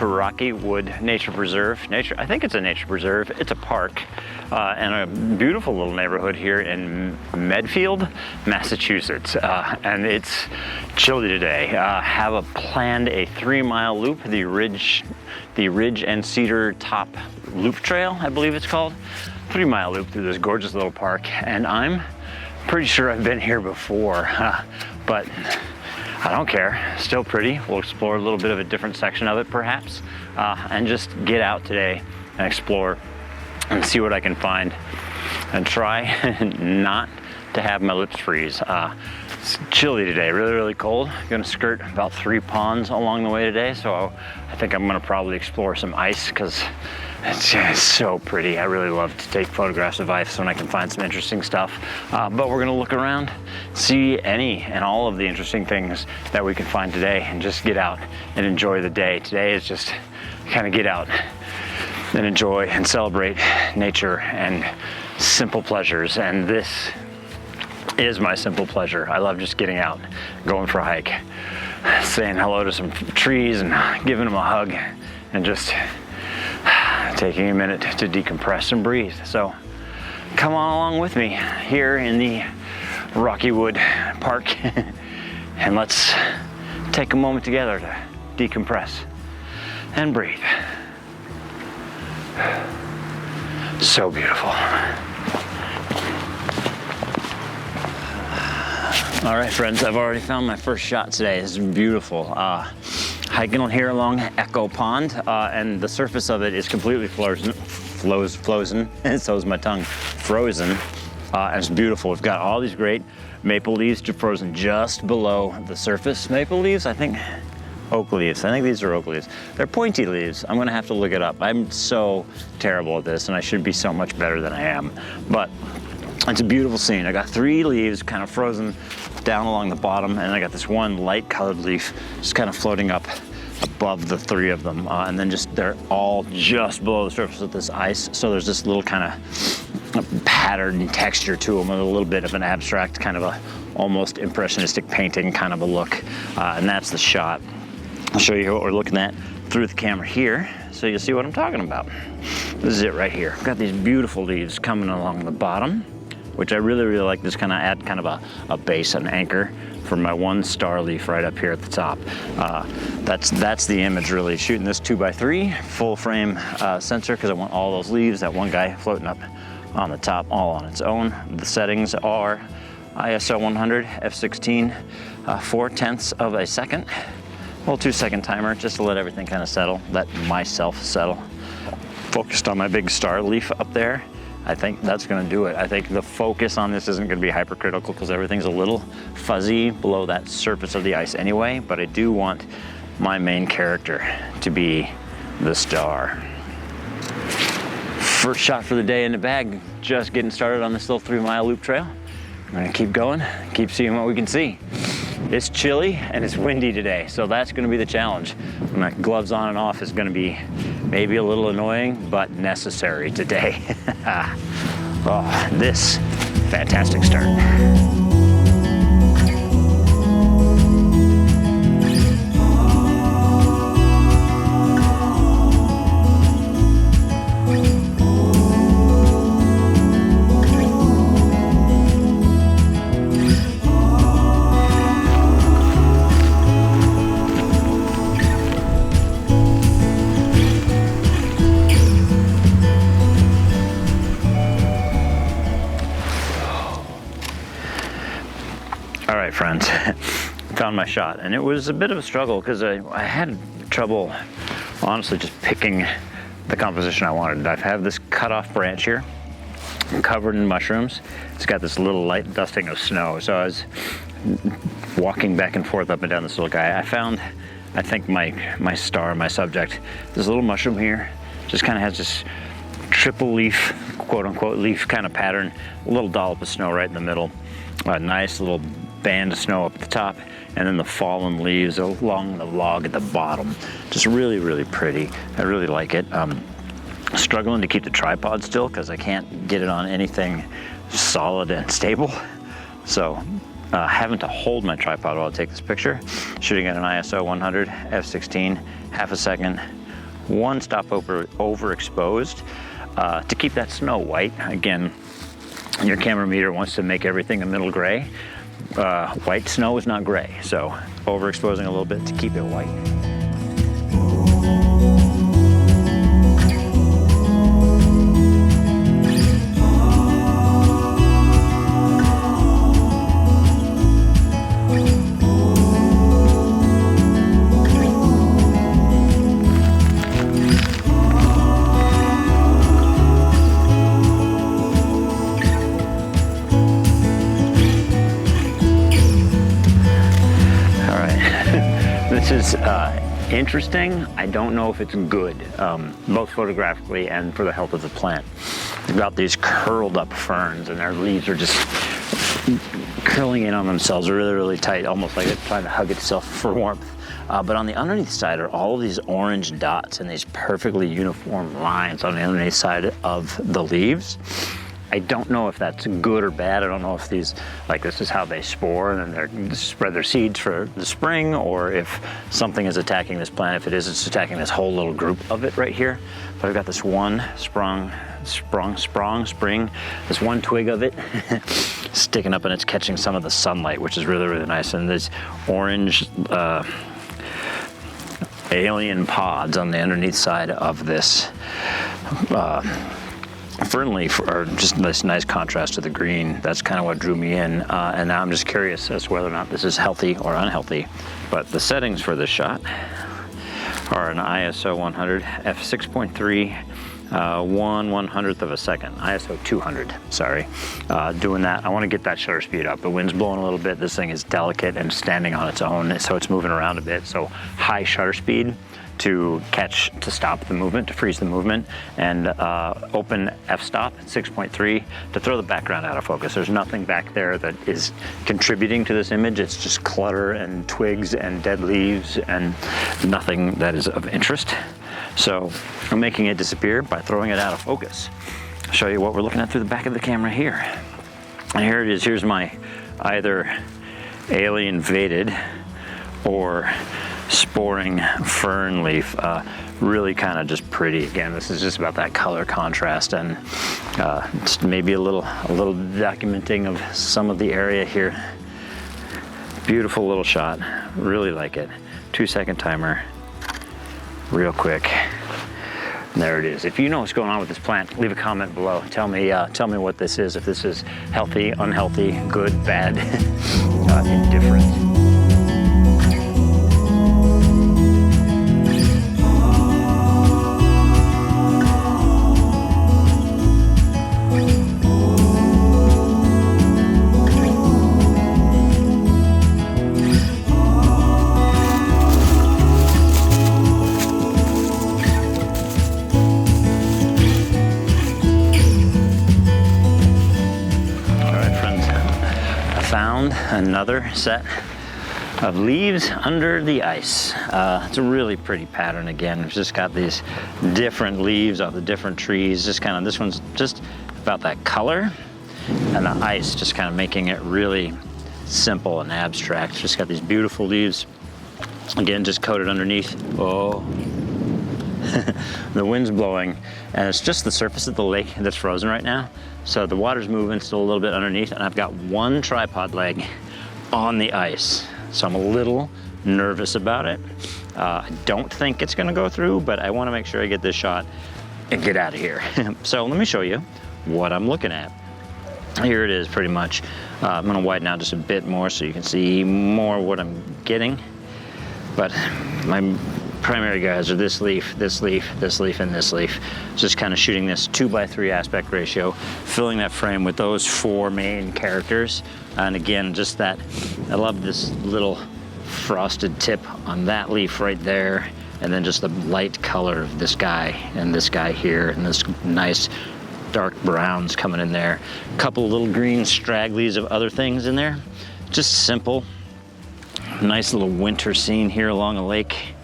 Rocky Wood Nature Preserve. I think it's a nature preserve. It's a park and a beautiful little neighborhood here in Medfield, Massachusetts. And it's chilly today. Have planned a 3-mile loop, the Ridge and Cedar Top Loop Trail, I believe it's called. 3-mile loop through this gorgeous little park, and I'm pretty sure I've been here before, but I don't care. Still pretty. We'll explore a little bit of a different section of it perhaps, and just get out today and explore and see what I can find and try not to have my lips freeze. It's chilly today, really cold. I'm gonna skirt about 3 ponds along the way today, so I think I'm gonna probably explore some ice because it's so pretty. I really love to take photographs of ice when I can find some interesting stuff. But we're gonna look around, see any and all of the interesting things that we can find today, and just get out and enjoy the day. Today is just kind of get out and enjoy and celebrate nature and simple pleasures. And this is my simple pleasure. I love just getting out, going for a hike, saying hello to some trees and giving them a hug, and just taking a minute to decompress and breathe. So come on along with me here in the Rocky Wood Park and let's take a moment together to decompress and breathe. So beautiful. All right, friends, I've already found my first shot today. This is beautiful. Hiking here along Echo Pond, and the surface of it is completely frozen, and so is my tongue, frozen, and it's beautiful. We've got all these great maple leaves frozen just below the surface. Maple leaves, I think, oak leaves. I think these are oak leaves. They're pointy leaves. I'm gonna have to look it up. I'm so terrible at this, and I should be so much better than I am, but it's a beautiful scene. I got 3 leaves kind of frozen down along the bottom, and I got this one light colored leaf just kind of floating up above the 3 of them. And then they're all just below the surface of this ice. So there's this little kind of pattern texture to them, a little bit of an abstract, kind of a almost impressionistic painting kind of a look. And that's the shot. I'll show you what we're looking at through the camera here, so you'll see what I'm talking about. This is it right here. I've got these beautiful leaves coming along the bottom, which I really like. This kind of add kind of a base, an anchor for my 1 star leaf right up here at the top. That's the image really. Shooting this 2x3 full frame sensor because I want all those leaves, that one guy floating up on the top all on its own. The settings are ISO 100, f16, 4/10 of a second. Little 2-second timer just to let everything kind of settle, let myself settle. Focused on my big star leaf up there. I think that's gonna do it. I think the focus on this isn't gonna be hypercritical because everything's a little fuzzy below that surface of the ice anyway, but I do want my main character to be the star. First shot for the day in the bag, just getting started on this little 3-mile loop trail. I'm gonna keep going, keep seeing what we can see. It's chilly and it's windy today, so that's gonna be the challenge. My gloves on and off is gonna be maybe a little annoying, but necessary today. Oh, this fantastic start. Friends, found my shot, and it was a bit of a struggle because I had trouble honestly just picking the composition I wanted. I have this cut off branch here covered in mushrooms. It's got this little light dusting of snow, so I was walking back and forth up and down this little guy. I found, I think, my star, my subject, this little mushroom here just kind of has this triple leaf, quote unquote leaf kind of pattern, a little dollop of snow right in the middle, a nice little band of snow up at the top, and then the fallen leaves along the log at the bottom. Just really pretty. I really like it. Struggling to keep the tripod still because I can't get it on anything solid and stable. So having to hold my tripod while I take this picture. Shooting at an ISO 100, f16, half a second, one stop overexposed to keep that snow white. Again, your camera meter wants to make everything a middle gray. White snow is not gray, so overexposing a little bit to keep it white. This is interesting. I don't know if it's good, both photographically and for the health of the plant. They've got these curled up ferns and their leaves are just curling in on themselves really, really tight, almost like it's trying to hug itself for warmth. But on the underneath side are all of these orange dots and these perfectly uniform lines on the underneath side of the leaves. I don't know if that's good or bad. I don't know if these, like this is how they spore and then they spread their seeds for the spring, or if something is attacking this plant. If it is, it's attacking this whole little group of it right here. But I've got this one spring, this one twig of it sticking up and it's catching some of the sunlight, which is really, really nice. And these orange alien pods on the underneath side of this fern leaf are just this nice contrast to the green. That's kind of what drew me in, and now I'm just curious as to whether or not this is healthy or unhealthy. But the settings for this shot are an ISO 100, f6.3, 1/100th of a second, ISO 200, sorry. Doing that, I want to get that shutter speed up. The wind's blowing a little bit. This thing is delicate and standing on its own, so it's moving around a bit. So high shutter speed to stop the movement, to freeze the movement, and open f-stop at 6.3 to throw the background out of focus. There's nothing back there that is contributing to this image. It's just clutter and twigs and dead leaves and nothing that is of interest. So I'm making it disappear by throwing it out of focus. I'll show you what we're looking at through the back of the camera here. And here it is. Here's my either alien vaded or sporing fern leaf. Really kind of just pretty. Again, this is just about that color contrast and just maybe a little documenting of some of the area here. Beautiful little shot. Really like it. 2-second timer. Real quick. There it is. If you know what's going on with this plant, leave a comment below. Tell me what this is. If this is healthy, unhealthy, good, bad, indifferent. Another set of leaves under the ice. It's a really pretty pattern. Again, it's just got these different leaves of the different trees. Just kind of, this one's just about that color, and the ice just kind of making it really simple and abstract. Just got these beautiful leaves. Again, just coated underneath. Oh. The wind's blowing and it's just the surface of the lake that's frozen right now. So the water's moving still a little bit underneath, and I've got one tripod leg on the ice. So I'm a little nervous about it. I don't think it's gonna go through, but I wanna make sure I get this shot and get out of here. So let me show you what I'm looking at. Here it is pretty much. I'm gonna widen out just a bit more so you can see more what I'm getting. But my primary guys are this leaf, this leaf, this leaf, and this leaf. Just kind of shooting this 2:3 aspect ratio, filling that frame with those 4 main characters. And again, just that, I love this little frosted tip on that leaf right there. And then just the light color of this guy and this guy here, and this nice dark browns coming in there. A couple little green stragglies of other things in there. Just simple. Nice little winter scene here along a lake.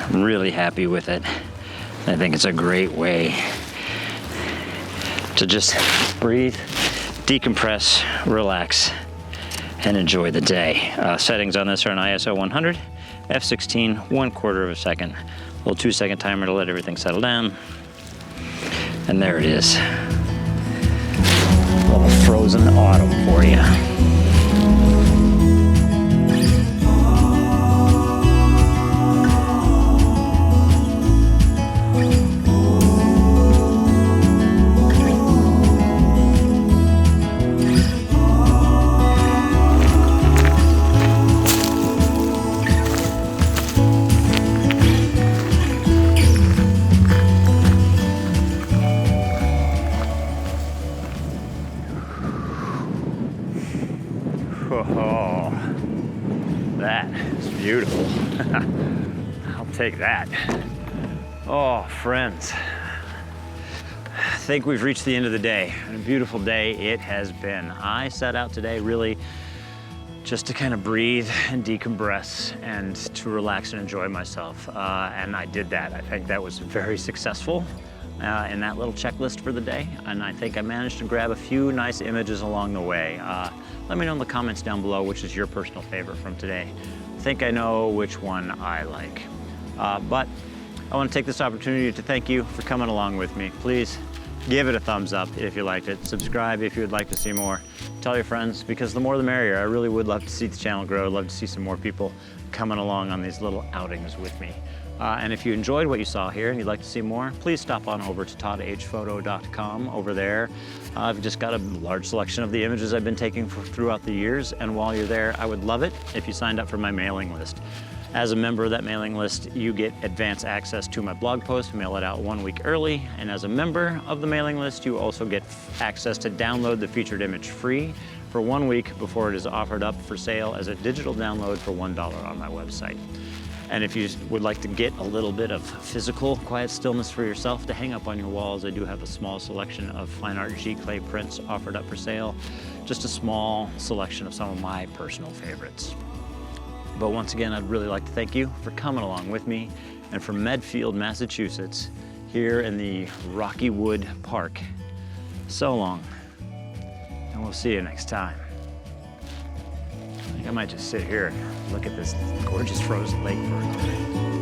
I'm really happy with it. I think it's a great way to just breathe, decompress, relax, and enjoy the day. Settings on this are an ISO 100, F16, 1/4 of a second. Little 2-second timer to let everything settle down. And there it is. A little frozen autumn for you. Oh, that is beautiful. I'll take that. Oh, friends, I think we've reached the end of the day. And a beautiful day it has been. I set out today really just to kind of breathe and decompress and to relax and enjoy myself. And I did that. I think that was very successful in that little checklist for the day. And I think I managed to grab a few nice images along the way. Let me know in the comments down below which is your personal favorite from today. I think I know which one I like. But I want to take this opportunity to thank you for coming along with me. Please give it a thumbs up if you liked it. Subscribe if you would like to see more. Tell your friends, because the more the merrier. I really would love to see the channel grow. I'd love to see some more people coming along on these little outings with me. And if you enjoyed what you saw here and you'd like to see more, please stop on over to toddhphoto.com. Over there, I've just got a large selection of the images I've been taking throughout the years. And while you're there, I would love it if you signed up for my mailing list. As a member of that mailing list, you get advance access to my blog post, mail it out 1 week early. And as a member of the mailing list, you also get access to download the featured image free for 1 week before it is offered up for sale as a digital download for $1 on my website. And if you would like to get a little bit of physical quiet stillness for yourself to hang up on your walls, I do have a small selection of fine art G clay prints offered up for sale. Just a small selection of some of my personal favorites. But once again, I'd really like to thank you for coming along with me and from Medfield, Massachusetts, here in the Rocky Wood Park. So long, and we'll see you next time. I think I might just sit here and look at this gorgeous frozen lake for a minute.